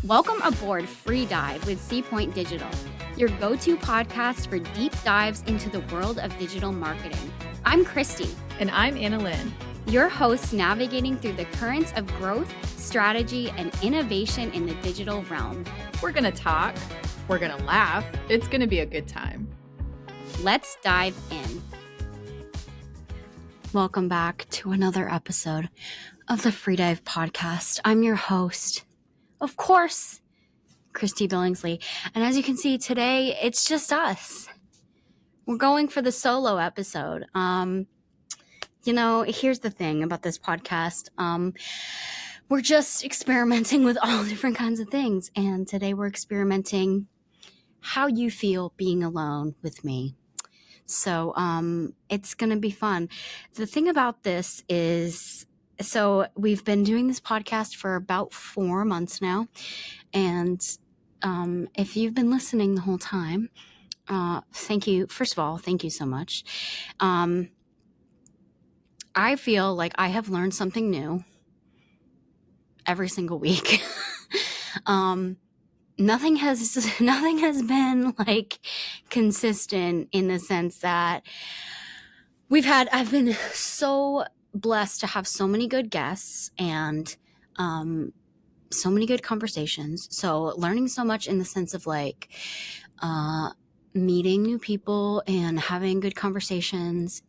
Welcome aboard Free Dive with Seapoint Digital, your go-to podcast for deep dives into the world of digital marketing. I'm Kristy. And I'm Anna Lynn, your host navigating through the currents of growth, strategy, and innovation in the digital realm. We're going to talk, we're going to laugh, it's going to be a good time. Let's dive in. Welcome back to another episode of the Free Dive podcast. I'm your host, of course, Kristy Billingsley. And as you can see today, it's just us. We're going for the solo episode. Here's the thing about this podcast. We're just experimenting with all different kinds of things. And today we're experimenting how you feel being alone with me. So it's going to be fun. The thing about this is, so we've been doing this podcast for about 4 months now. And if you've been listening the whole time, thank you. First of all, thank you so much. I feel like I have learned something new every single week. Nothing has been like consistent in the sense that I've been so blessed to have so many good guests and so many good conversations. So learning so much in the sense of like meeting new people and having good conversations,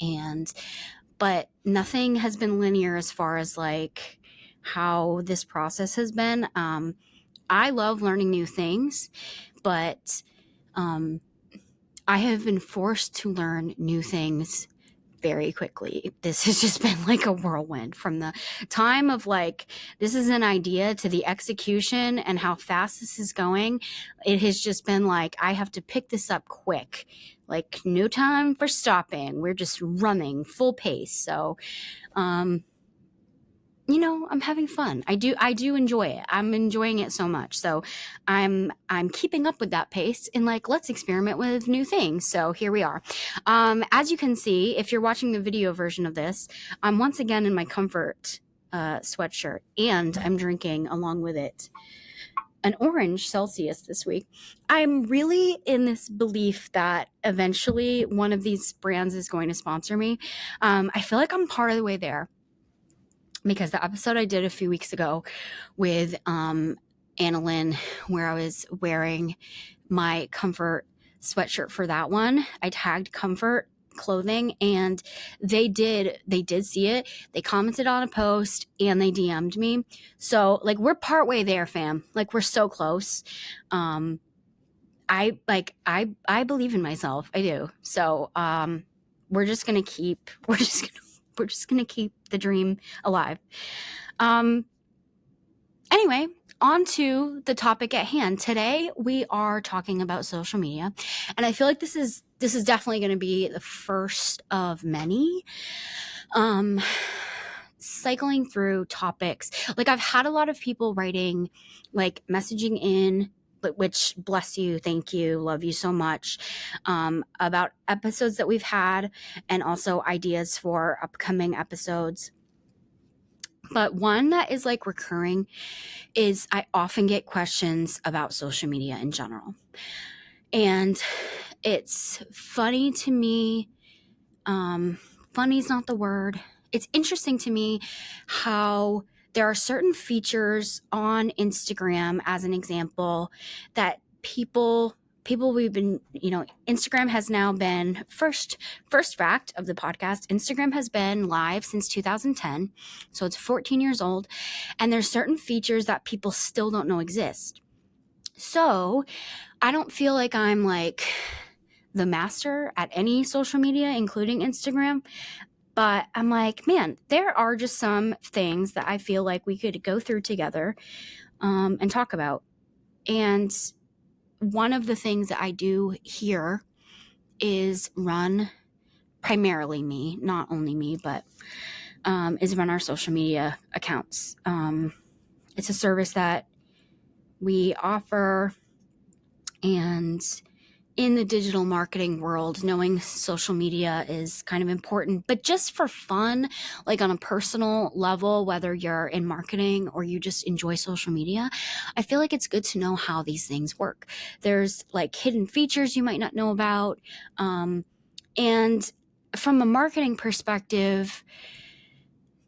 but nothing has been linear as far as like how this process has been. I love learning new things, but I have been forced to learn new things very quickly. This has just been like a whirlwind from the time of like, this is an idea to the execution and how fast this is going. It has just been like, I have to pick this up quick, like no time for stopping. We're just running full pace. So, I'm having fun. I do enjoy it. I'm enjoying it so much. So I'm keeping up with that pace and like, let's experiment with new things. So here we are. As you can see, if you're watching the video version of this, I'm once again in my comfort sweatshirt, and I'm drinking along with it an orange Celsius this week. I'm really in this belief that eventually one of these brands is going to sponsor me. I feel like I'm part of the way there, because the episode I did a few weeks ago with Anna Lynn, where I was wearing my comfort sweatshirt for that one, I tagged Comfort Clothing, and they did see it. They commented on a post and they DM'd me. So like, we're partway there, fam. Like, we're so close. I believe in myself. I do. So we're just gonna keep the dream alive. Anyway, on to the topic at hand. Today, we are talking about social media. And I feel like this is definitely going to be the first of many. Cycling through topics. Like, I've had a lot of people writing, like messaging in, which, bless you, thank you, love you so much, about episodes that we've had and also ideas for upcoming episodes. But one that is like recurring is I often get questions about social media in general. And it's funny to me. Funny is not the word. It's interesting to me how there are certain features on Instagram, as an example, that people we've been, Instagram has now been, first fact of the podcast, Instagram has been live since 2010. So it's 14 years old. And there's certain features that people still don't know exist. So I don't feel like I'm like the master at any social media, including Instagram. But I'm like, man, there are just some things that I feel like we could go through together and talk about. And one of the things that I do here is run primarily me, not only me, but is run our social media accounts. It's a service that we offer, and in the digital marketing world, knowing social media is kind of important, but just for fun, like on a personal level, whether you're in marketing or you just enjoy social media, I feel like it's good to know how these things work. There's like hidden features you might not know about. And from a marketing perspective,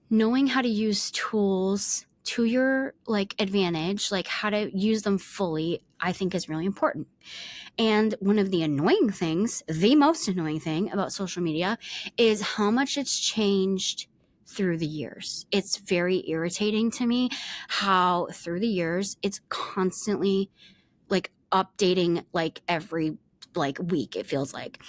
knowing how to use tools to your like advantage, like how to use them fully, I think is really important. And one of the annoying things, the most annoying thing about social media is how much it's changed through the years. It's very irritating to me how through the years it's constantly like updating like every like week, it feels like,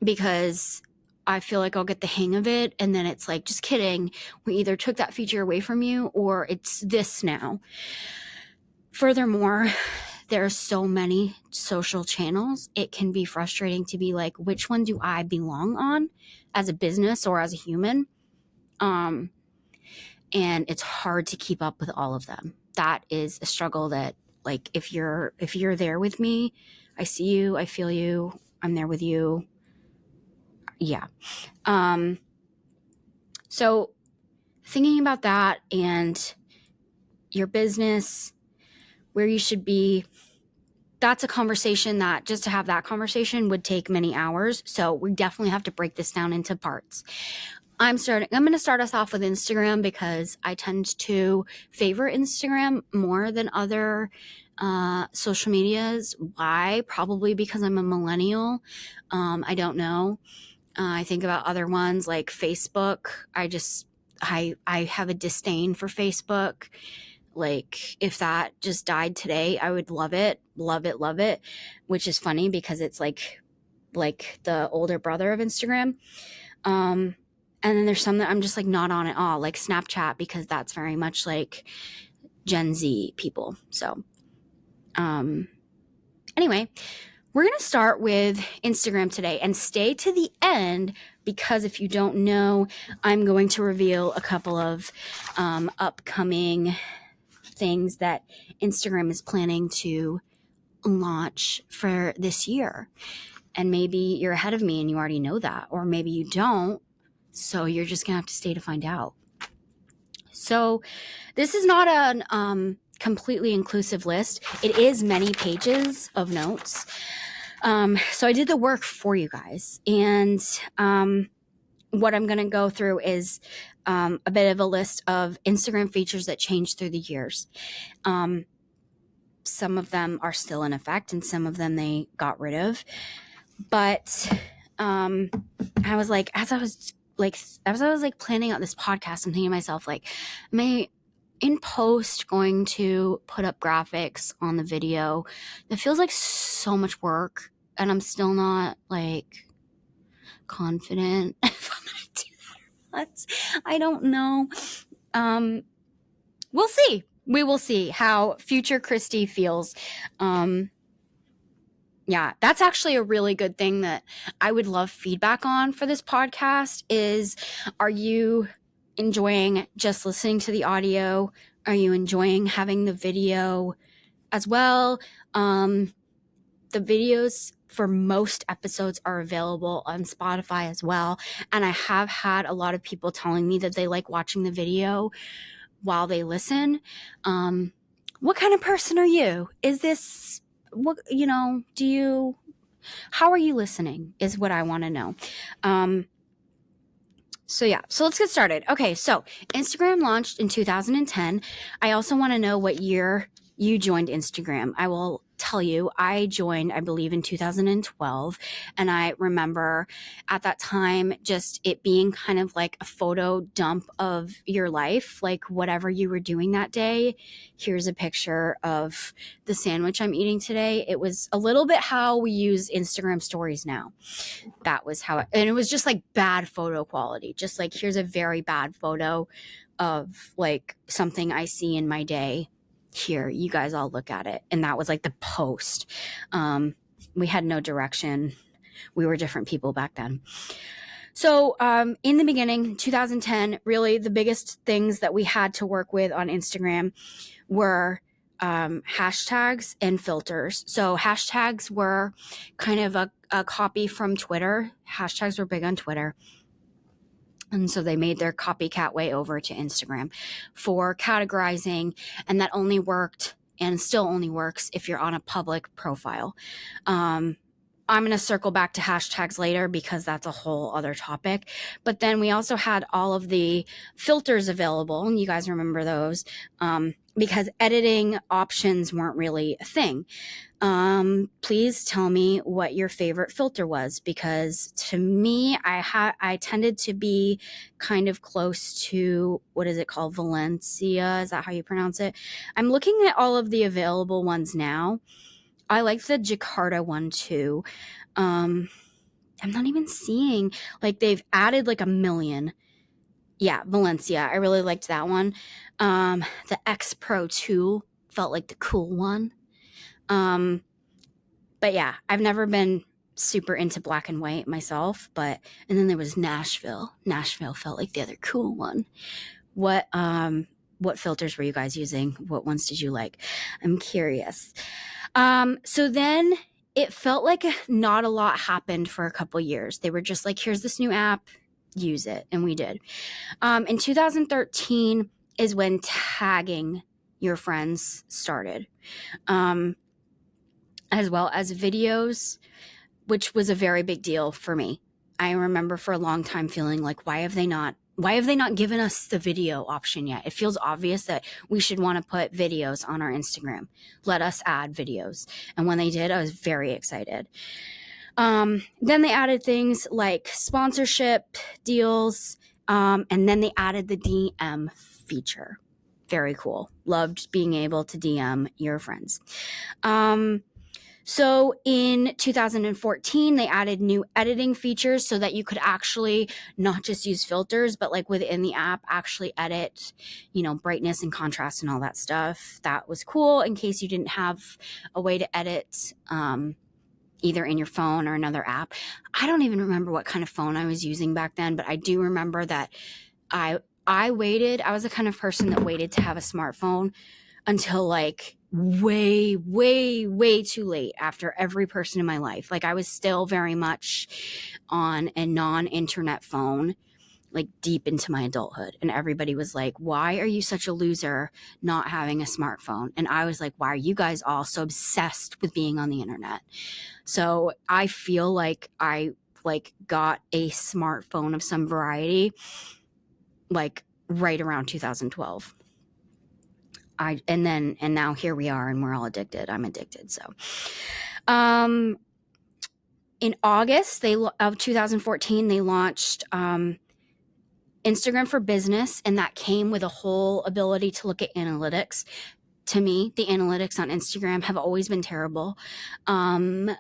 because I feel like I'll get the hang of it and then it's like, just kidding, we either took that feature away from you or it's this now. Furthermore, there are so many social channels. It can be frustrating to be like, which one do I belong on as a business or as a human? And it's hard to keep up with all of them. That is a struggle that, like, if you're there with me, I see you, I feel you, I'm there with you. Yeah. So thinking about that and your business, where you should be, that's a conversation that just to have that conversation would take many hours. So we definitely have to break this down into parts. I'm going to start us off with Instagram because I tend to favor Instagram more than other social medias. Why? Probably because I'm a millennial. I don't know. I think about other ones like Facebook. I have a disdain for Facebook. Like, if that just died today, I would love it, which is funny because it's like the older brother of Instagram. And then there's some that I'm just like not on at all, like Snapchat, because that's very much like Gen Z people. So, anyway, we're going to start with Instagram today and stay to the end because if you don't know, I'm going to reveal a couple of upcoming things that Instagram is planning to launch for this year. And maybe you're ahead of me and you already know that, or maybe you don't. So you're just going to have to stay to find out. So this is not a completely inclusive list. It is many pages of notes. So I did the work for you guys. And what I'm going to go through is a bit of a list of Instagram features that changed through the years. Some of them are still in effect and some of them they got rid of. But I was like, as I was planning out this podcast, I'm thinking to myself, like, am I in post going to put up graphics on the video? It feels like so much work and I'm still not like confident if I'm going to do that or not. I don't know. We'll see. We will see how future Kristy feels. Yeah, that's actually a really good thing that I would love feedback on for this podcast is, are you enjoying just listening to the audio? Are you enjoying having the video as well? The videos for most episodes are available on Spotify as well. And I have had a lot of people telling me that they like watching the video while they listen. What kind of person are you? Is this, what, how are you listening is what I want to know. So let's get started. Okay, so Instagram launched in 2010. I also want to know what year you joined Instagram. I will tell you, I joined, I believe, in 2012. And I remember at that time, just it being kind of like a photo dump of your life, like whatever you were doing that day. Here's a picture of the sandwich I'm eating today. It was a little bit how we use Instagram stories now. That was how and it was just like bad photo quality. Just like, here's a very bad photo of like something I see in my day. Here, you guys all look at it. And that was like the post. We had no direction. We were different people back then. So in the beginning, 2010, really the biggest things that we had to work with on Instagram were hashtags and filters. So hashtags were kind of a copy from Twitter. Hashtags were big on Twitter. And so they made their copycat way over to Instagram for categorizing, and that only worked and still only works if you're on a public profile. I'm going to circle back to hashtags later because that's a whole other topic. But then we also had all of the filters available, and you guys remember those, because editing options weren't really a thing. Please tell me what your favorite filter was, because to me, I tended to be kind of close to, what is it called? Valencia. Is that how you pronounce it? I'm looking at all of the available ones now. I like the Jakarta one too. I'm not even seeing, like, they've added like a million. Yeah, Valencia. I really liked that one. The X Pro 2 felt like the cool one. But yeah, I've never been super into black and white myself, and then there was Nashville. Nashville felt like the other cool one. What filters were you guys using? What ones did you like? I'm curious. So then it felt like not a lot happened for a couple years. They were just like, here's this new app, use it. And we did. In 2013 is when tagging your friends started. As well as videos, which was a very big deal for me. I remember for a long time feeling like, why have they not given us the video option yet? It feels obvious that we should want to put videos on our Instagram. Let us add videos. And when they did, I was very excited. Then they added things like sponsorship deals, and then they added the DM feature. Very cool. Loved being able to DM your friends. So in 2014, they added new editing features so that you could actually not just use filters, but like within the app, actually edit, brightness and contrast and all that stuff. That was cool in case you didn't have a way to edit, either in your phone or another app. I don't even remember what kind of phone I was using back then, but I do remember that I was the kind of person that waited to have a smartphone until like way, way, way too late after every person in my life. Like I was still very much on a non-internet phone, like deep into my adulthood. And everybody was like, why are you such a loser not having a smartphone? And I was like, why are you guys all so obsessed with being on the internet? So I feel like I got a smartphone of some variety, like right around 2012. And now here we are and we're all addicted. I'm addicted. So, in August of 2014, they launched, Instagram for Business, and that came with a whole ability to look at analytics. To me, the analytics on Instagram have always been terrible. I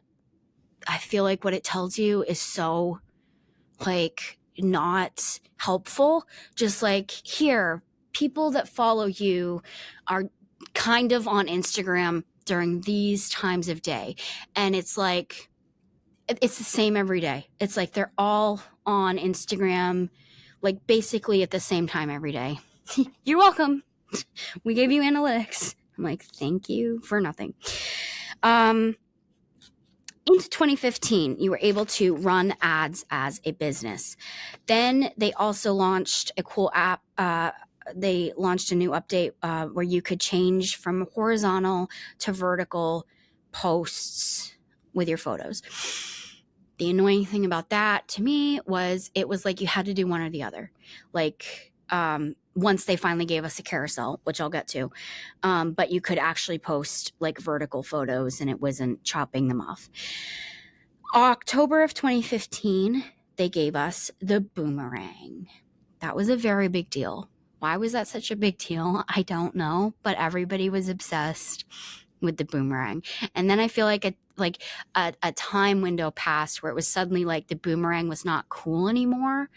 feel like what it tells you is so like not helpful. Just like, here, people that follow you are kind of on Instagram during these times of day. And it's like, it's the same every day. It's like they're all on Instagram, like basically at the same time every day. You're welcome. We gave you analytics. I'm like, thank you for nothing. Into 2015, you were able to run ads as a business. Then they also launched a cool app. They launched a new update where you could change from horizontal to vertical posts with your photos. The annoying thing about that to me was it was like you had to do one or the other. Like, once they finally gave us a carousel, which I'll get to, but you could actually post like vertical photos and it wasn't chopping them off. October of 2015, they gave us the boomerang. That was a very big deal. Why was that such a big deal? I don't know, but everybody was obsessed with the boomerang. And then I feel like a time window passed where it was suddenly like the boomerang was not cool anymore.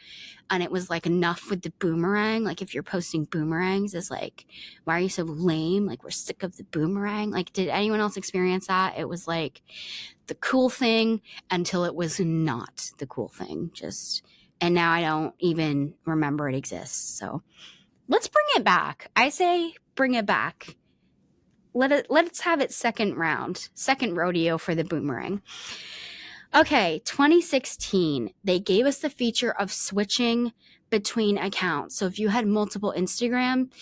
And it was like, enough with the boomerang. Like, if you're posting boomerangs, it's like, why are you so lame? Like, we're sick of the boomerang. Like, did anyone else experience that? It was like the cool thing until it was not the cool thing. And now I don't even remember it exists. So let's bring it back. I say bring it back. let's have it second rodeo for the boomerang. Okay, 2016, they gave us the feature of switching between accounts. So if you had multiple Instagram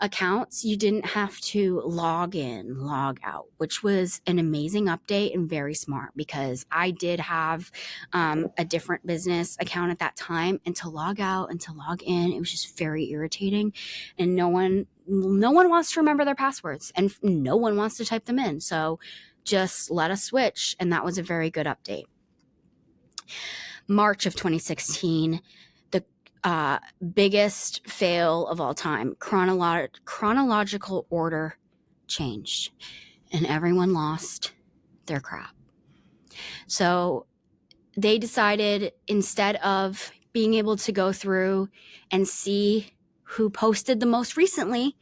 accounts, you didn't have to log in, log out, which was an amazing update and very smart, because I did have a different business account at that time, and to log out and to log in, it was just very irritating, and no one wants to remember their passwords, and no one wants to type them in. So just let us switch, and that was a very good update. March of 2016, the biggest fail of all time, chronological order changed, and everyone lost their crap. So they decided, instead of being able to go through and see who posted the most recently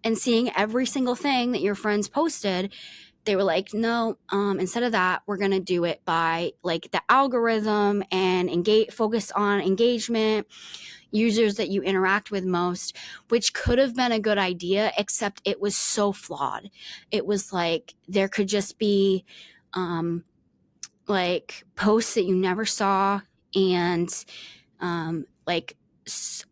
and seeing every single thing that your friends posted, they were like, no, instead of that, we're going to do it by like the algorithm and focus on engagement, users that you interact with most, which could have been a good idea, except it was so flawed. It was like there could just be like posts that you never saw, and like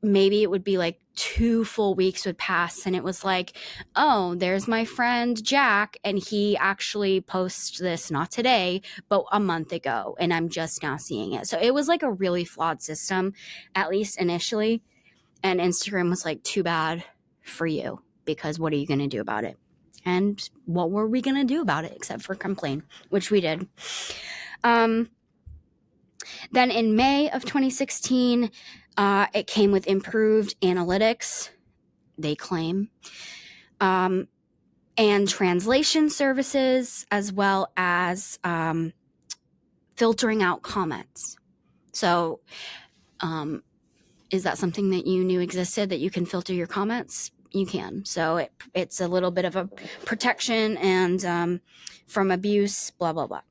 maybe it would be like 2 full weeks would pass, and it was like, oh, there's my friend Jack, and he actually posts this not today but a month ago, and I'm just now seeing it. So it was like a really flawed system, at least initially, and Instagram was like, too bad for you, because what are you going to do about it? And what were we going to do about it except for complain, which we did. Then in May of 2016, it came with improved analytics, they claim, and translation services, as well as filtering out comments. So is that something that you knew existed, that you can filter your comments? You can. So it's a little bit of a protection and from abuse, blah, blah, blah.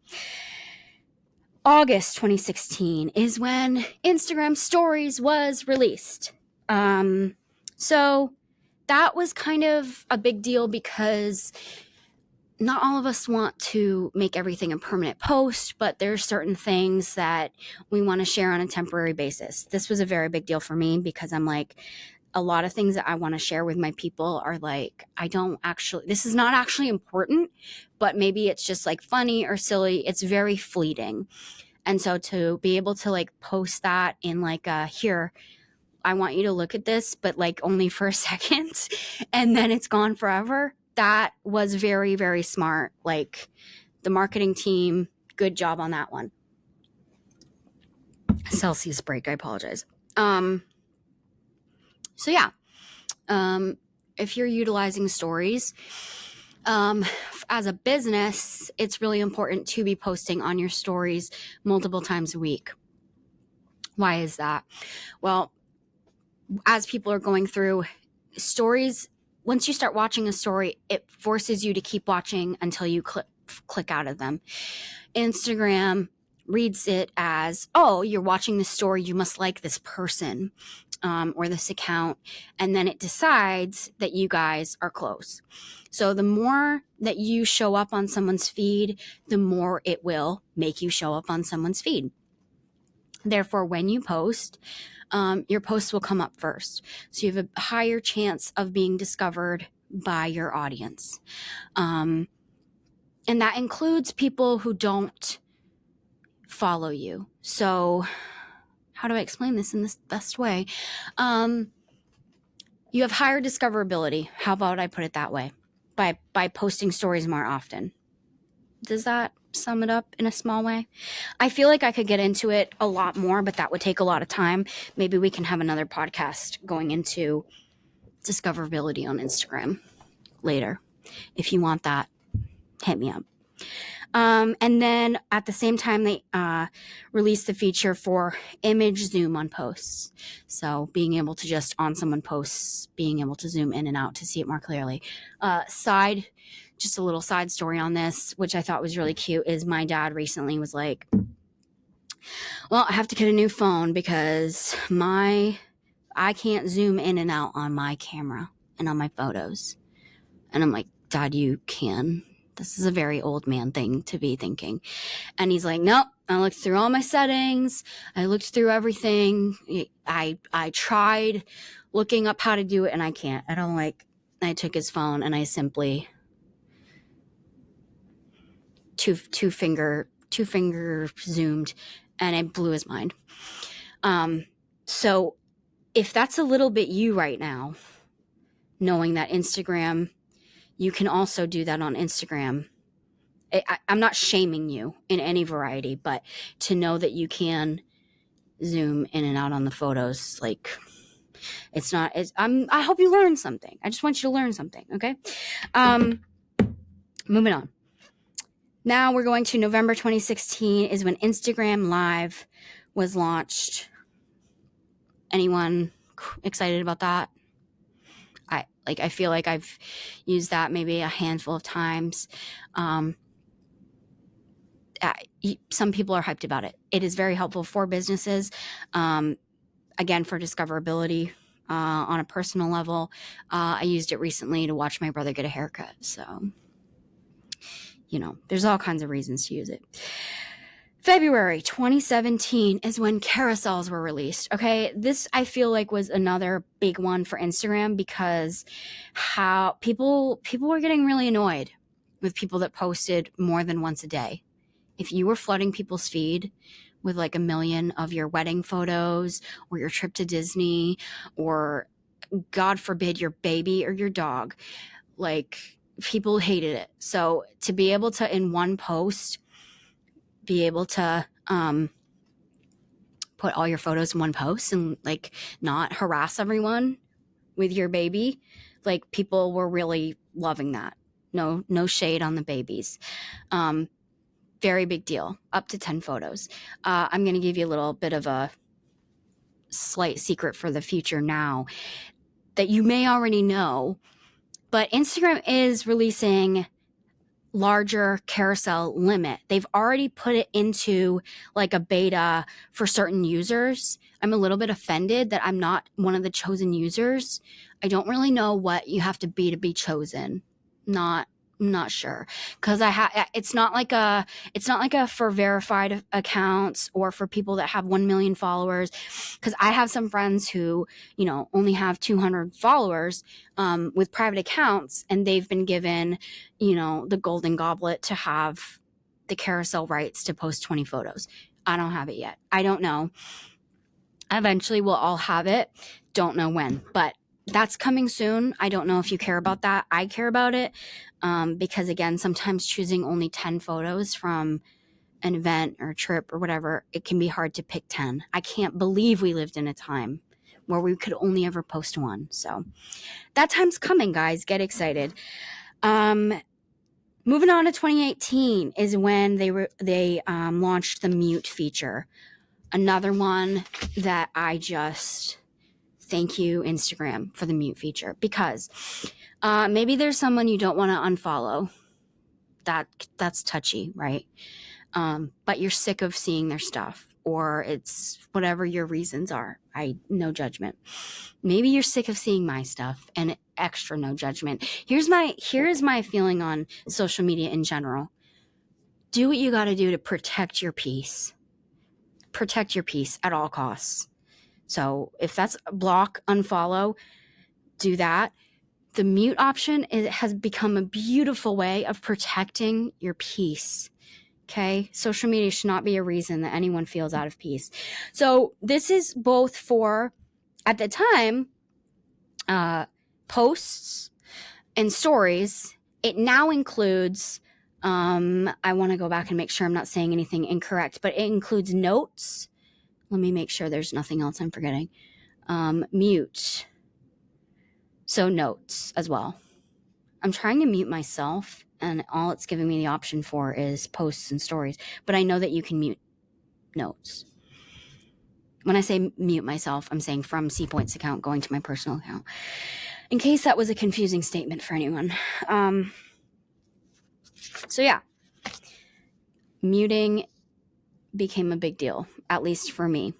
August 2016 is when Instagram Stories was released. So that was kind of a big deal, because not all of us want to make everything a permanent post, but there's certain things that we want to share on a temporary basis. This was a very big deal for me, because I'm like, a lot of things that I want to share with my people are like, this is not actually important, but maybe it's just like funny or silly. It's very fleeting. And so to be able to like post that in like here, I want you to look at this, but like only for a second, and then it's gone forever. That was very, very smart. Like the marketing team, good job on that one. Celsius break, I apologize. So yeah, if you're utilizing stories, as a business, it's really important to be posting on your stories multiple times a week. Why is that? Well, as people are going through stories, once you start watching a story, it forces you to keep watching until you click out of them. Instagram reads it as, oh, you're watching this story, you must like this person or this account, and then it decides that you guys are close. So the more that you show up on someone's feed, the more it will make you show up on someone's feed. Therefore, when you post, your posts will come up first. So you have a higher chance of being discovered by your audience. And that includes people who don't follow you. So how do I explain this in the best way? You have higher discoverability. How about I put it that way? By posting stories more often. Does that sum it up in a small way? I feel like I could get into it a lot more, but that would take a lot of time. Maybe we can have another podcast going into discoverability on Instagram later. If you want that, hit me up. And then at the same time, they released the feature for image zoom on posts. So being able to just on someone posts, being able to zoom in and out to see it more clearly. Just a little side story on this, which I thought was really cute, is my dad recently was like, well, I have to get a new phone because I can't zoom in and out on my camera and on my photos. And I'm like, Dad, you can. This is a very old man thing to be thinking. And he's like, nope, I looked through all my settings. I looked through everything. I tried looking up how to do it, and I can't. I don't like, I took his phone and I simply two finger zoomed, and I blew his mind. So if that's a little bit you right now, knowing that Instagram, you can also do that on Instagram. I'm not shaming you in any variety, but to know that you can zoom in and out on the photos, like it's not, I hope you learned something. I just want you to learn something. Okay. Moving on. Now we're going to November 2016 is when Instagram Live was launched. Anyone excited about that? I feel like I've used that maybe a handful of times. Some people are hyped about it. It is very helpful for businesses. Again, for discoverability on a personal level. I used it recently to watch my brother get a haircut. So, there's all kinds of reasons to use it. February 2017 is when carousels were released. Okay, this I feel like was another big one for Instagram because how people were getting really annoyed with people that posted more than once a day. If you were flooding people's feed with like 1 million of your wedding photos or your trip to Disney or God forbid your baby or your dog, like people hated it. So to be able to in one post be able to put all your photos in one post and like not harass everyone with your baby, like people were really loving that. No shade on the babies. Very big deal. Up to 10 photos. I'm going to give you a little bit of a slight secret for the future now that you may already know, but Instagram is releasing larger carousel limit. They've already put it into like a beta for certain users. I'm a little bit offended that I'm not one of the chosen users. I don't really know what you have to be chosen. I'm not sure because it's not like a for verified accounts or for people that have 1 million followers, because I have some friends who only have 200 followers with private accounts, and they've been given the golden goblet to have the carousel rights to post 20 photos. I don't have it yet. I don't know. Eventually we'll all have it. Don't know when, but that's coming soon. I don't know if you care about that. I care about it because, again, sometimes choosing only 10 photos from an event or a trip or whatever, it can be hard to pick 10. I can't believe we lived in a time where we could only ever post one. So that time's coming, guys. Get excited. Moving on to 2018 is when they launched the mute feature. Another one that I just... Thank you, Instagram, for the mute feature, because maybe there's someone you don't want to unfollow. That's touchy, right? But you're sick of seeing their stuff, or it's whatever your reasons are. No judgment. Maybe you're sick of seeing my stuff, and extra no judgment. Here's my feeling on social media in general. Do what you got to do to protect your peace. Protect your peace at all costs. So if that's block, unfollow, do that. The mute option has become a beautiful way of protecting your peace. Okay? Social media should not be a reason that anyone feels out of peace. So this is both for, at the time, posts and stories. It now includes, I want to go back and make sure I'm not saying anything incorrect, but it includes notes. Let me make sure there's nothing else I'm forgetting. Mute. So notes as well. I'm trying to mute myself, and all it's giving me the option for is posts and stories. But I know that you can mute notes. When I say mute myself, I'm saying from C-Point's account going to my personal account. In case that was a confusing statement for anyone. So yeah. Muting became a big deal, at least for me.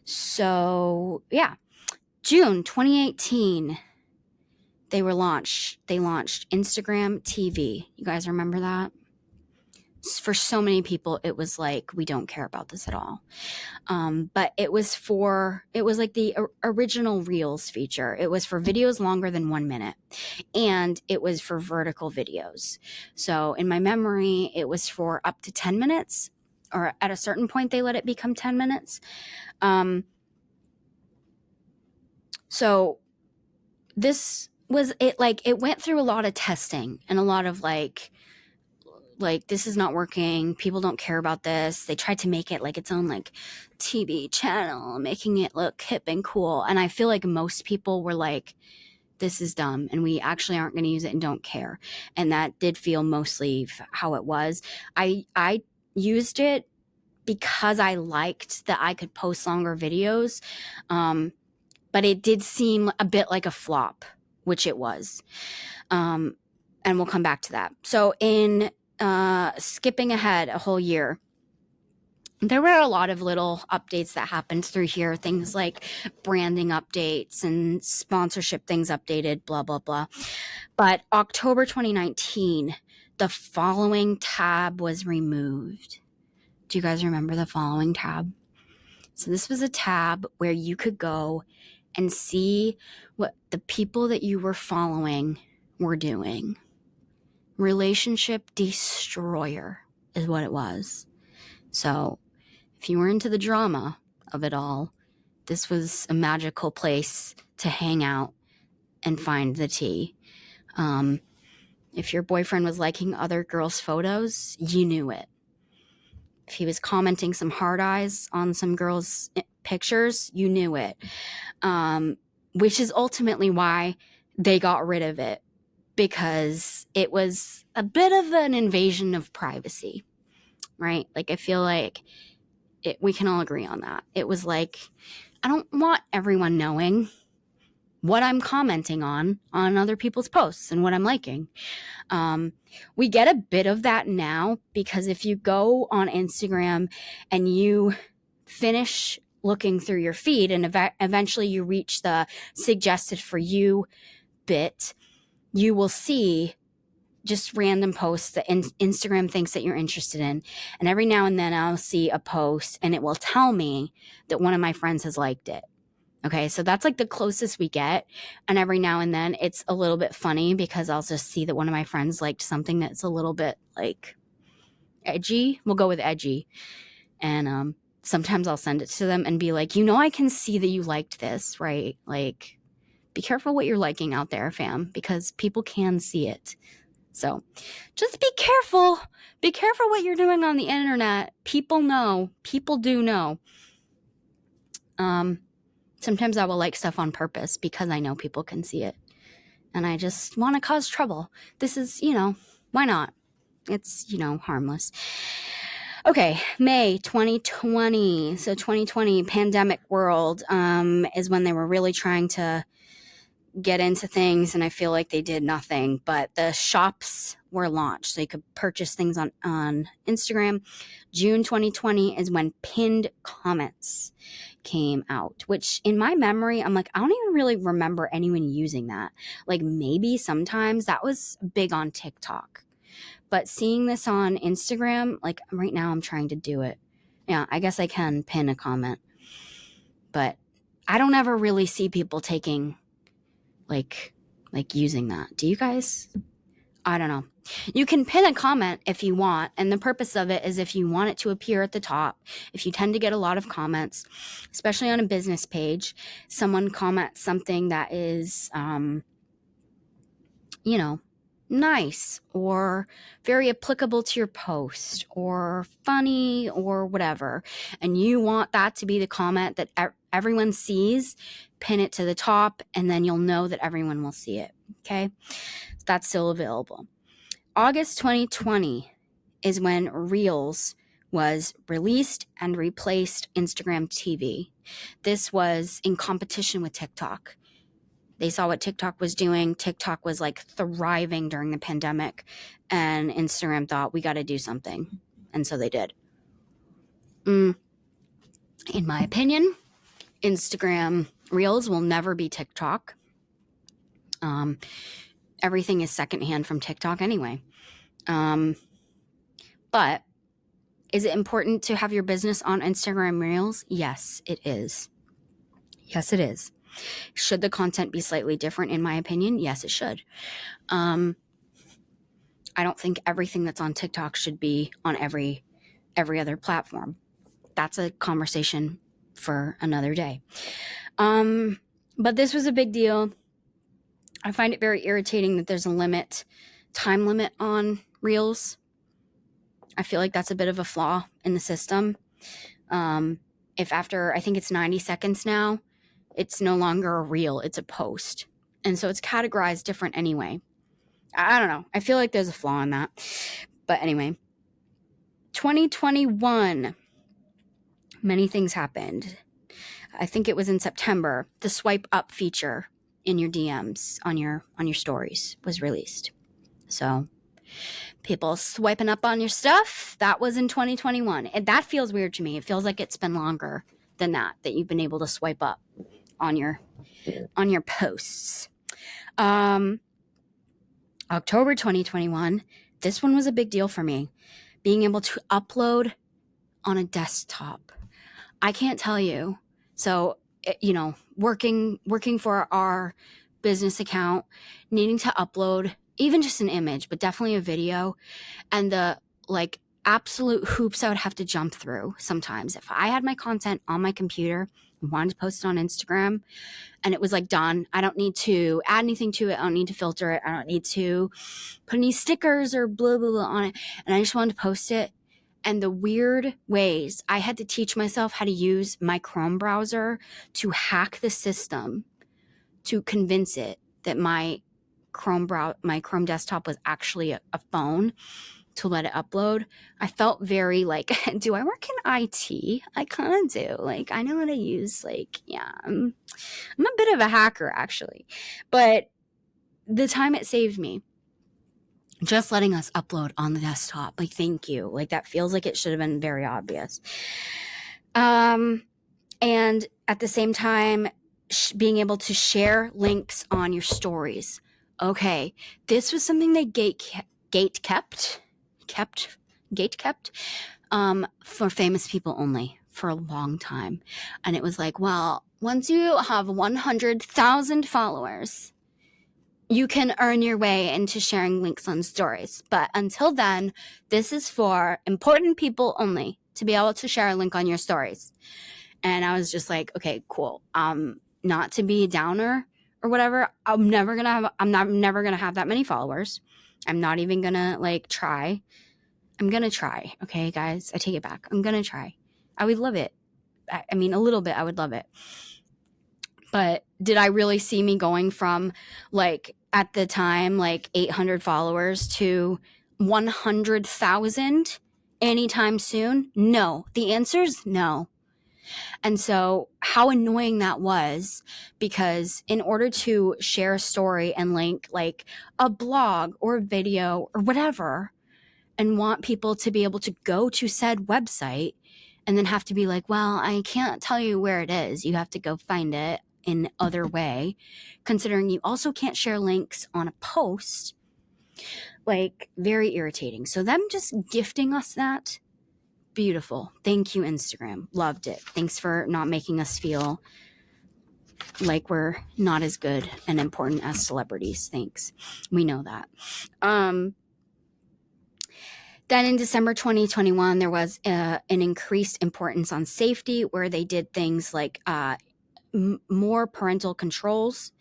So yeah, June 2018 They launched Instagram TV. You guys remember that? For so many people, it was like, we don't care about this at all. But it was like the original Reels feature. It was for videos longer than 1 minute, and it was for vertical videos. So in my memory, it was for up to 10 minutes, or at a certain point, they let it become 10 minutes. So this was it. Like, it went through a lot of testing and a lot of like, this is not working. People don't care about this. They tried to make it like its own like TV channel, making it look hip and cool. And I feel like most people were like, this is dumb and we actually aren't going to use it and don't care. And that did feel mostly how it was. I used it because I liked that I could post longer videos. But it did seem a bit like a flop, which it was. And we'll come back to that. So in skipping ahead a whole year, there were a lot of little updates that happened through here. Things like branding updates and sponsorship things updated, blah, blah, blah. But October 2019, the following tab was removed. Do you guys remember the following tab? So this was a tab where you could go and see what the people that you were following were doing. Relationship destroyer is what it was. So if you were into the drama of it all, this was a magical place to hang out and find the tea. If your boyfriend was liking other girls' photos, you knew it. If he was commenting some hard eyes on some girls' pictures, you knew it. Which is ultimately why they got rid of it, because it was a bit of an invasion of privacy, right? Like, I feel like we can all agree on that. It was like, I don't want everyone knowing what I'm commenting on other people's posts and what I'm liking. We get a bit of that now, because if you go on Instagram and you finish looking through your feed and eventually you reach the suggested for you bit, you will see just random posts that Instagram thinks that you're interested in. And every now and then I'll see a post and it will tell me that one of my friends has liked it. Okay, so that's like the closest we get. And every now and then it's a little bit funny, because I'll just see that one of my friends liked something that's a little bit like edgy. We'll go with edgy. And sometimes I'll send it to them and be like, I can see that you liked this, right? Like, be careful what you're liking out there, fam, because people can see it. So just be careful. Be careful what you're doing on the internet. People know. People do know. Sometimes I will like stuff on purpose because I know people can see it. And I just want to cause trouble. This is, why not? It's, harmless. Okay, May 2020. So 2020, pandemic world, is when they were really trying to get into things, and I feel like they did nothing. But the shops were launched, so you could purchase things on Instagram. June 2020 is when pinned comments came out, which in my memory, I'm like, I don't even really remember anyone using that. Like, maybe sometimes that was big on TikTok. But seeing this on Instagram, like right now I'm trying to do it. Yeah, I guess I can pin a comment. But I don't ever really see people taking like using that. Do you guys? I don't know. You can pin a comment if you want, and the purpose of it is if you want it to appear at the top. If you tend to get a lot of comments, especially on a business page, someone comments something that is nice or very applicable to your post or funny or whatever, and you want that to be the comment that everyone sees, pin it to the top, and then you'll know that everyone will see it. Okay, that's still available. August 2020 is when Reels was released and replaced Instagram TV. This was in competition with TikTok. They saw what TikTok was doing. TikTok was like thriving during the pandemic, and Instagram thought, we got to do something. And so they did. In my opinion, Instagram Reels will never be TikTok. Everything is secondhand from TikTok anyway. But is it important to have your business on Instagram Reels? Yes, it is. Yes, it is. Should the content be slightly different? In my opinion, yes, it should. I don't think everything that's on TikTok should be on every other platform. That's a conversation for another day. But this was a big deal. I find it very irritating that there's a time limit on Reels. I feel like that's a bit of a flaw in the system. If after, I think it's 90 seconds now, it's no longer a reel, it's a post. And so it's categorized different anyway. I don't know. I feel like there's a flaw in that. But anyway, 2021, many things happened. I think it was in September. The swipe up feature in your DMs on your stories was released. So people swiping up on your stuff, that was in 2021. And that feels weird to me. It feels like it's been longer than that you've been able to swipe up on your posts. October 2021, this one was a big deal for me. Being able to upload on a desktop. I can't tell you. So, working for our business account, needing to upload even just an image, but definitely a video, and the absolute hoops I would have to jump through sometimes. If I had my content on my computer and wanted to post it on Instagram and it was done, I don't need to add anything to it. I don't need to filter it. I don't need to put any stickers or blah, blah, blah on it. And I just wanted to post it. And the weird ways I had to teach myself how to use my Chrome browser to hack the system to convince it that my Chrome desktop was actually a phone to let it upload. I felt very do I work in IT? I kind of do. I know how to use I'm a bit of a hacker actually. But the time it saved me, just letting us upload on the desktop, thank you. That feels like it should have been very obvious. And at the same time, being able to share links on your stories. Okay, this was something they gate kept for famous people only for a long time. And it was once you have 100,000 followers, you can earn your way into sharing links on stories. But until then, this is for important people only to be able to share a link on your stories. And I was just okay, cool. Not to be a downer or whatever. I'm never gonna have that many followers. I'm not even gonna try. I'm gonna try. Okay, guys, I take it back. I'm gonna try. I would love it. I mean, a little bit, I would love it. But did I really see me going from at the time 800 followers to 100,000 anytime soon? No. The answer is no. And so how annoying that was, because in order to share a story and link a blog or a video or whatever, and want people to be able to go to said website and then have to be well, I can't tell you where it is. You have to go find it in other way, considering you also can't share links on a post, very irritating. So them just gifting us that, beautiful. Thank you, Instagram. Loved it. Thanks for not making us feel like we're not as good and important as celebrities. Thanks. We know that. Then in December 2021, there was an increased importance on safety, where they did things more parental controls.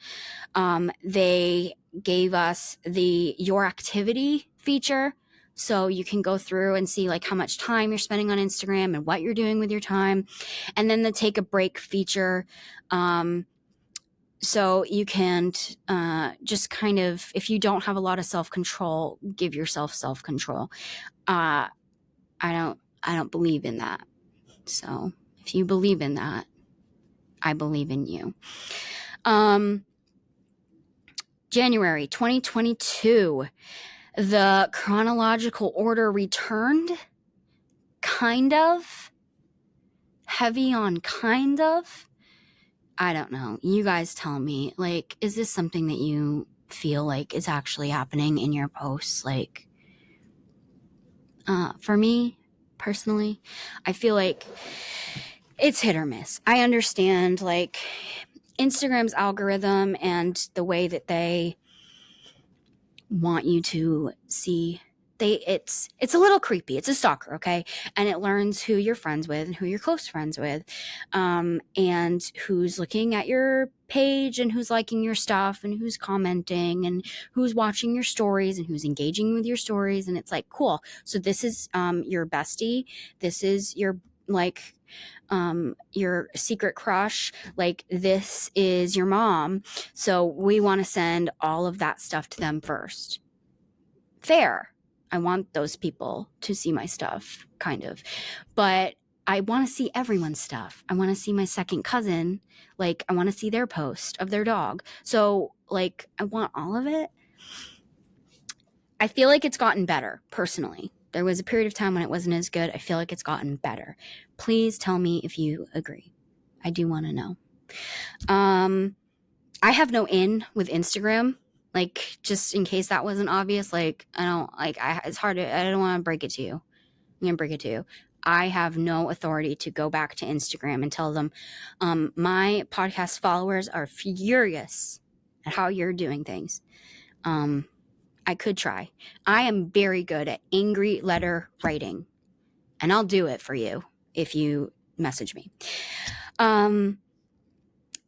They gave us the Your Activity feature, so you can go through and see how much time you're spending on Instagram and what you're doing with your time. And then the Take a Break feature, so you can just kind of, if you don't have a lot of self-control, give yourself self-control. I don't believe in that. So if you believe in that, I believe in you. January 2022, the chronological order returned. Kind of. Heavy on kind of. I don't know. You guys tell me. Is this something that you feel like is actually happening in your posts. Like, for me personally, I feel like it's hit or miss. I understand like Instagram's algorithm and the way that they want you to see, it's a little creepy. It's a stalker, okay? And it learns who you're friends with and who you're close friends with, and who's looking at your page and who's liking your stuff and who's commenting and who's watching your stories and who's engaging with your stories. And it's like, cool. So this is your bestie. This is your like your secret crush. Like, this is your mom. So we want to send all of that stuff to them first. Fair. I want those people to see my stuff, kind of. But I want to see everyone's stuff. I want to see my second cousin. Like, I want to see their post of their dog. So, like, I want all of it. I feel like it's gotten better, personally. There was a period of time when it wasn't as good. I feel like it's gotten better. Please tell me if you agree. I do want to know. I have no in with Instagram. Like, just in case that wasn't obvious, like, I don't, like, it's hard to, I don't want to break it to you. I'm going to break it to you. I have no authority to go back to Instagram and tell them, my podcast followers are furious at how you're doing things. I could try. I am very good at angry letter writing, and I'll do it for you if you message me.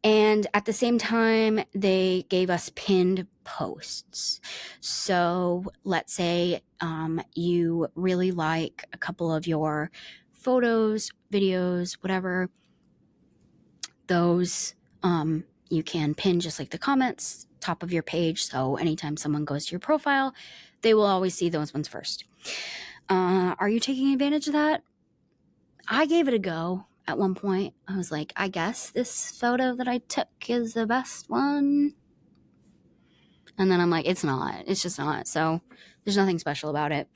And at the same time, they gave us pinned posts. So let's say you really like a couple of your photos, videos, whatever. Those you can pin just like the comments, top of your page. So anytime someone goes to your profile, they will always see those ones first. Are you taking advantage of that? I gave it a go. At one point, I was like, I guess this photo that I took is the best one. And then I'm like, it's not. It's just not. So there's nothing special about it.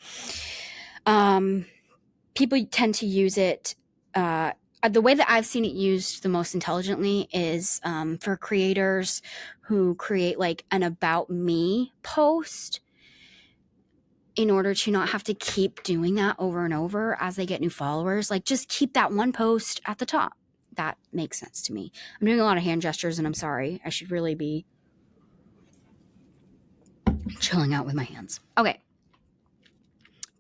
People tend to use it. The way that I've seen it used the most intelligently is for creators who create like an about me post in order to not have to keep doing that over and over as they get new followers. Like, just keep that one post at the top. That makes sense to me. I'm doing a lot of hand gestures, and I'm sorry. I should really be chilling out with my hands. Okay.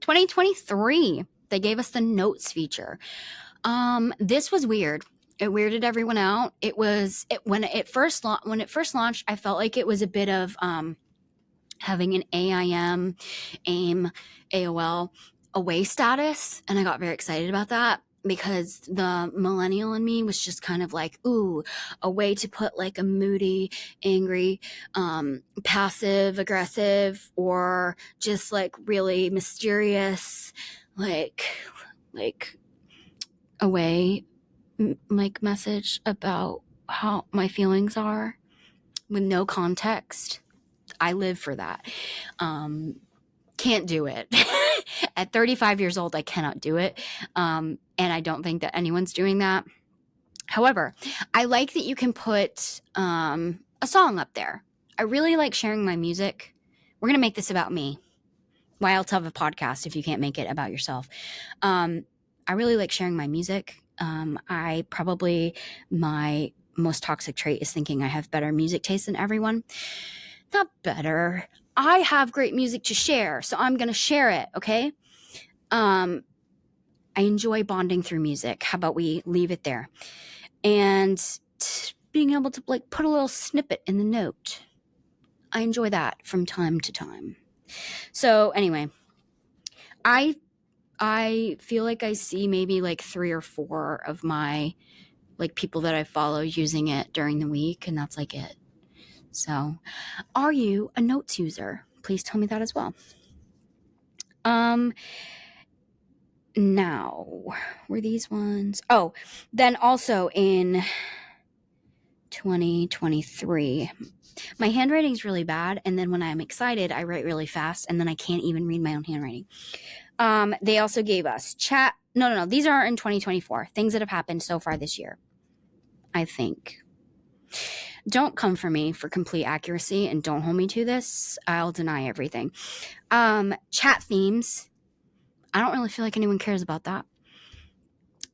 2023, they gave us the notes feature. This was weird. It weirded everyone out. When it first launched, I felt like it was a bit of having an AIM, AOL away status. And I got very excited about that because the millennial in me was just kind of like, ooh, a way to put like a moody, angry, passive, aggressive, or just like really mysterious, like away like message about how my feelings are with no context. I live for that. Can't do it. At 35 years old, I cannot do it. And I don't think that anyone's doing that. However, I like that you can put a song up there. I really like sharing my music. We're going to make this about me. Why else have a podcast if you can't make it about yourself? I really like sharing my music. My most toxic trait is thinking I have better music taste than everyone. Not better. I have great music to share, so I'm going to share it, okay? I enjoy bonding through music. How about we leave it there? And being able to like put a little snippet in the note. I enjoy that from time to time. So anyway, I feel like I see maybe like 3 or 4 of my like people that I follow using it during the week, and that's like it. So, are you a notes user? Please tell me that as well. Now, were these ones? Oh, then also in 2023, my handwriting's really bad, and then when I'm excited, I write really fast, and then I can't even read my own handwriting. They also gave us chat. No. These are in 2024. Things that have happened so far this year, I think. Don't come for me for complete accuracy and don't hold me to this. I'll deny everything. Chat themes. I don't really feel like anyone cares about that.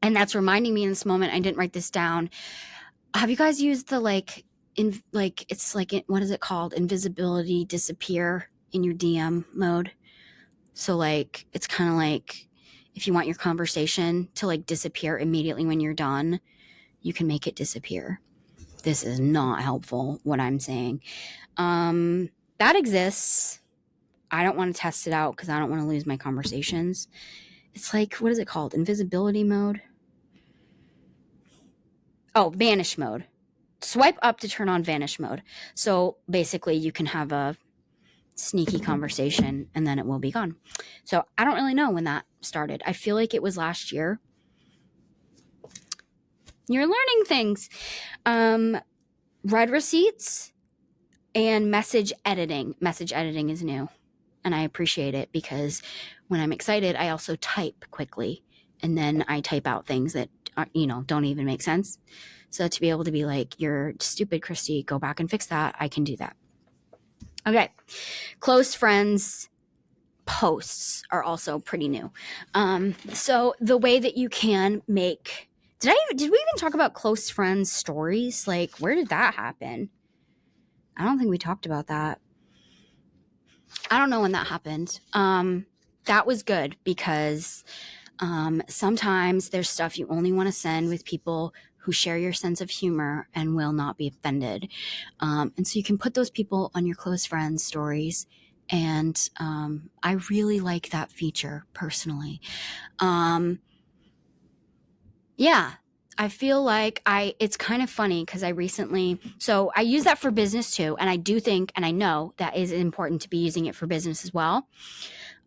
And that's reminding me in this moment, I didn't write this down. Have you guys used the it's like, what is it called? Invisibility disappear in your DM mode. So like, it's kind of like if you want your conversation to like disappear immediately when you're done, you can make it disappear. This is not helpful, what I'm saying. That exists. I don't want to test it out because I don't want to lose my conversations. It's like, what is it called? Invisibility mode? Oh, vanish mode. Swipe up to turn on vanish mode. So basically you can have a sneaky conversation and then it will be gone. So I don't really know when that started. I feel like it was last year. You're learning things. Read receipts and message editing. Message editing is new and I appreciate it because when I'm excited, I also type quickly and then I type out things that are, don't even make sense. So to be able to be like, you're stupid, Kristy, go back and fix that. I can do that. Okay. Close friends posts are also pretty new. So the way that you can make, did we even talk about close friends stories? Like, where did that happen? I don't think we talked about that. I don't know when that happened. That was good because sometimes there's stuff you only want to send with people who share your sense of humor and will not be offended. And so you can put those people on your close friends stories. And I really like that feature personally. Yeah, I feel like it's kind of funny because so I use that for business too. And I do think, and I know that is important to be using it for business as well.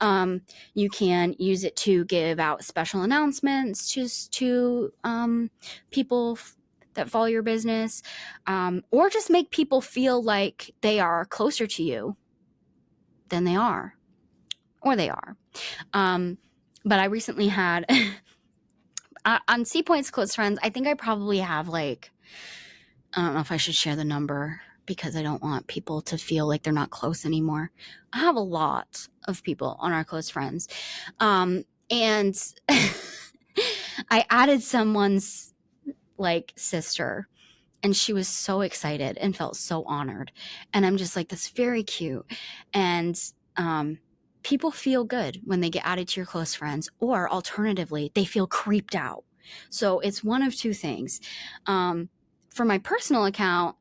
You can use it to give out special announcements to people that follow your business, or just make people feel like they are closer to you than they are, or they are. But I recently had on C Point's close friends, I think I probably have like, I don't know if I should share the number because I don't want people to feel like they're not close anymore. I have a lot of people on our close friends. And I added someone's like sister and she was so excited and felt so honored. And I'm just like, that's very cute. And people feel good when they get added to your close friends, or alternatively, they feel creeped out. So it's one of two things. For my personal account,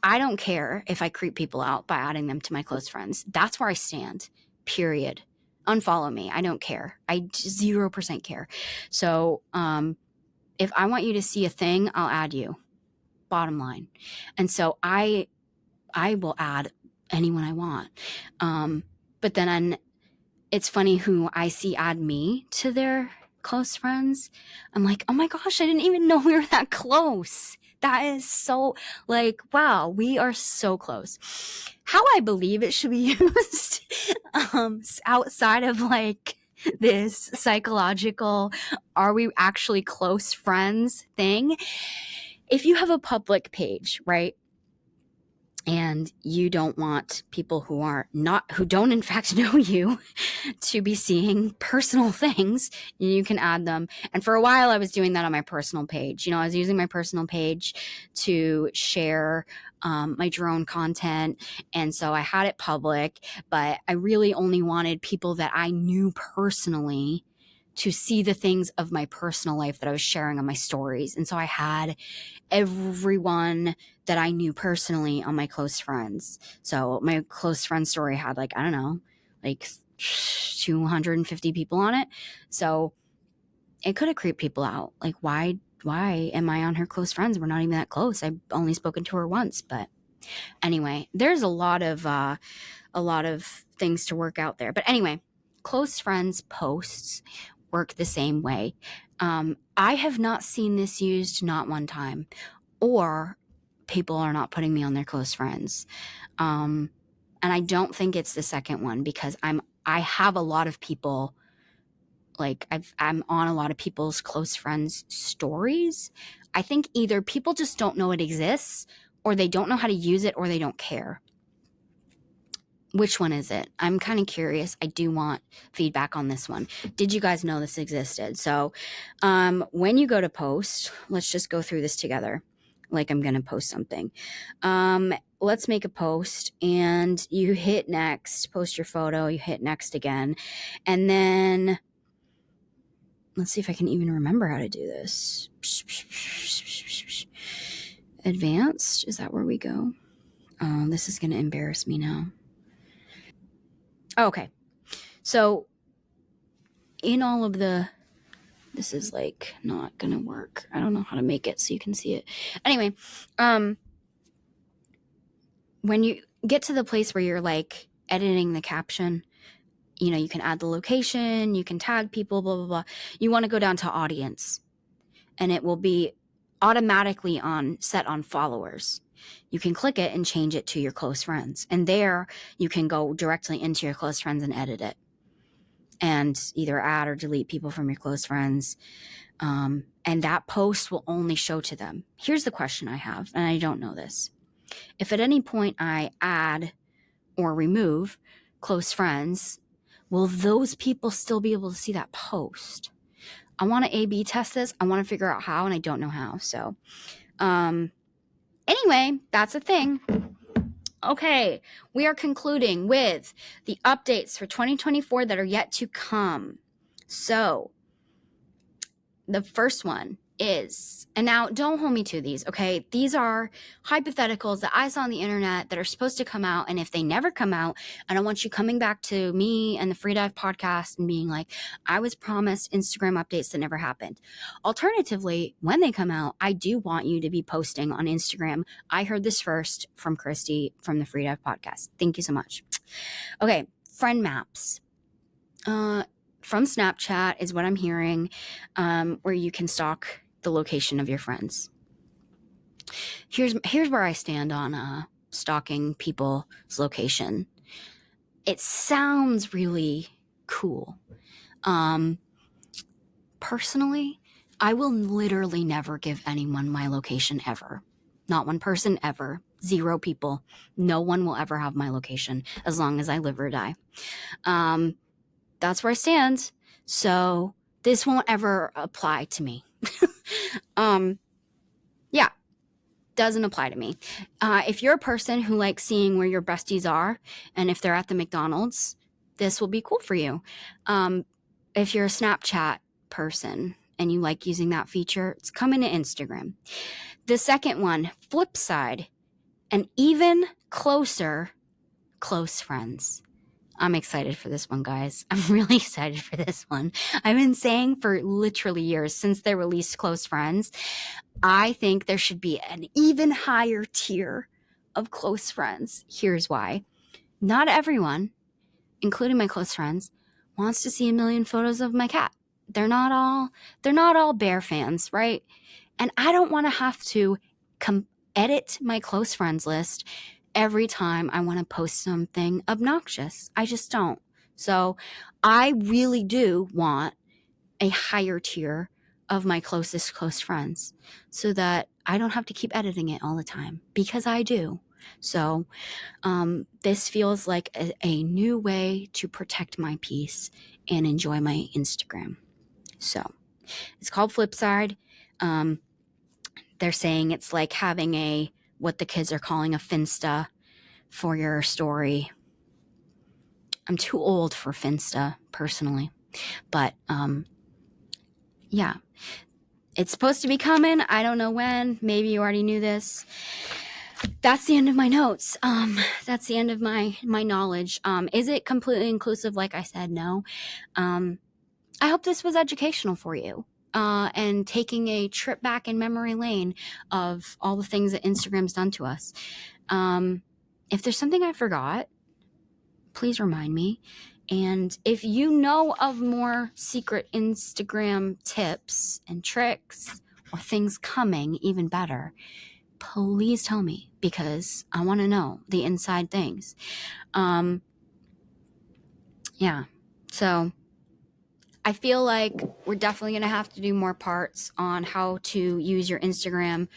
I don't care if I creep people out by adding them to my close friends. That's where I stand, period. Unfollow me. I don't care. I 0% care. So if I want you to see a thing, I'll add you. Bottom line. And so I will add anyone I want. But then it's funny who I see add me to their close friends. I'm like, oh my gosh, I didn't even know we were that close. That is so like, wow, we are so close. How I believe it should be used outside of like this psychological, are we actually close friends thing? If you have a public page, right? And you don't want people who don't in fact know you to be seeing personal things, you can add them. And for a while I was doing that on my personal page. I was using my personal page to share my drone content. And so I had it public, but I really only wanted people that I knew personally to see the things of my personal life that I was sharing on my stories. And so I had everyone that I knew personally on my close friends. So my close friend story had like, I don't know, like 250 people on it. So it could have creeped people out. Like, why am I on her close friends? We're not even that close. I've only spoken to her once. But anyway, there's a lot of things to work out there. But anyway, close friends posts work the same way. I have not seen this used not one time, or people are not putting me on their close friends. And I don't think it's the second one because I have a lot of people like I'm on a lot of people's close friends' stories. I think either people just don't know it exists, or they don't know how to use it, or they don't care. Which one is it? I'm kind of curious. I do want feedback on this one. Did you guys know this existed? So when you go to post, let's just go through this together. Like I'm going to post something. Let's make a post, and you hit next, post your photo, you hit next again. And then let's see if I can even remember how to do this. Advanced, is that where we go? Oh, this is going to embarrass me now. Okay. So in all of this is like not going to work. I don't know how to make it so you can see it. Anyway, when you get to the place where you're like editing the caption, you know, you can add the location, you can tag people, blah, blah, blah. You want to go down to audience, and it will be automatically set on followers. You can click it and change it to your close friends. And there you can go directly into your close friends and edit it, and either add or delete people from your close friends. And that post will only show to them. Here's the question I have, and I don't know this. If at any point I add or remove close friends, will those people still be able to see that post? I want to A/B test this. I want to figure out how, and I don't know how. So, anyway, that's a thing. Okay, we are concluding with the updates for 2024 that are yet to come. So, the first one is, and now don't hold me to these, okay? These are hypotheticals that I saw on the internet that are supposed to come out, and if they never come out, I don't want you coming back to me and the Free Dive podcast and being like, I was promised Instagram updates that never happened. Alternatively, when they come out, I do want you to be posting on Instagram. I heard this first from Kristy from the Free Dive podcast. Thank you so much. Okay, friend maps. From Snapchat is what I'm hearing, where you can stalk the location of your friends. Here's where I stand on stalking people's location. It sounds really cool. Personally, I will literally never give anyone my location ever. Not one person ever. 0 people. No one will ever have my location as long as I live or die. That's where I stand. So this won't ever apply to me. Yeah, doesn't apply to me. If you're a person who likes seeing where your besties are, and if they're at the McDonald's, this will be cool for you. If you're a Snapchat person and you like using that feature, it's coming to Instagram. The second one, flip side, and even closer, close friends. I'm excited for this one, guys. I'm really excited for this one. I've been saying for literally years since they released Close Friends, I think there should be an even higher tier of close friends. Here's why. Not everyone, including my close friends, wants to see a million photos of my cat. They're not all bear fans, right? And I don't want to have to edit my close friends list every time I want to post something obnoxious. I just don't. So I really do want a higher tier of my closest close friends so that I don't have to keep editing it all the time, because I do. So this feels like a new way to protect my peace and enjoy my Instagram. So it's called Flipside. They're saying it's like having what the kids are calling a Finsta for your story. I'm too old for Finsta, personally. But, yeah. It's supposed to be coming. I don't know when. Maybe you already knew this. That's the end of my notes. That's the end of my knowledge. Is it completely inclusive? Like I said, no. I hope this was educational for you. And taking a trip back in memory lane of all the things that Instagram's done to us. If there's something I forgot, please remind me. And if you know of more secret Instagram tips and tricks or things coming, even better, please tell me, because I want to know the inside things. Yeah. So I feel like we're definitely going to have to do more parts on how to use your Instagram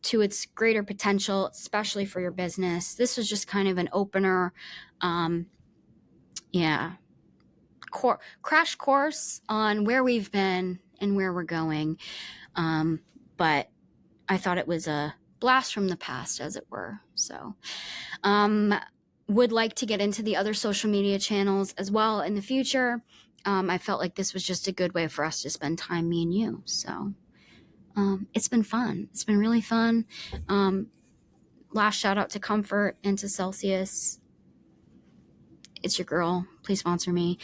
to its greater potential, especially for your business. This was just kind of an opener. Yeah. Crash course on where we've been and where we're going. But I thought it was a blast from the past, as it were. So, would like to get into the other social media channels as well in the future. I felt like this was just a good way for us to spend time, me and you. So, it's been fun. It's been really fun. Last shout out to Comfort and to Celsius. It's your girl. Please sponsor me.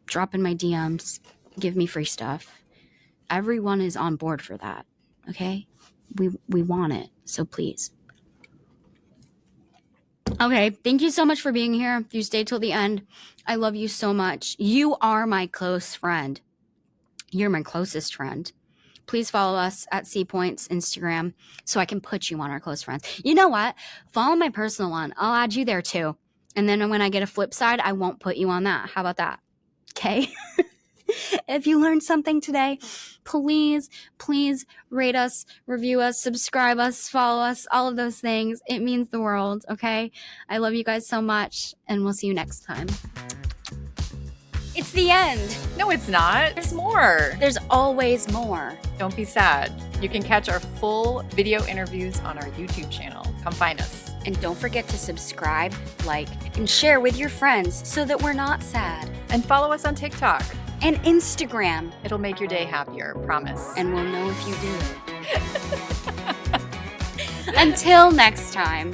Drop in my DMs. Give me free stuff. Everyone is on board for that. Okay? We want it. So please. Okay. Thank you so much for being here. You stayed till the end. I love you so much. You are my close friend. You're my closest friend. Please follow us at C Points Instagram so I can put you on our close friends. You know what? Follow my personal one. I'll add you there too. And then when I get a flip side, I won't put you on that. How about that? Okay? If you learned something today, please rate us, review us, subscribe us, follow us, all of those things. It means the world, okay? I love you guys so much, and we'll see you next time. It's the end. No, it's not. There's more. There's always more. Don't be sad. You can catch our full video interviews on our YouTube channel. Come find us. And don't forget to subscribe, like, and share with your friends so that we're not sad. And follow us on TikTok. And Instagram. It'll make your day happier, promise. And we'll know if you do. Until next time.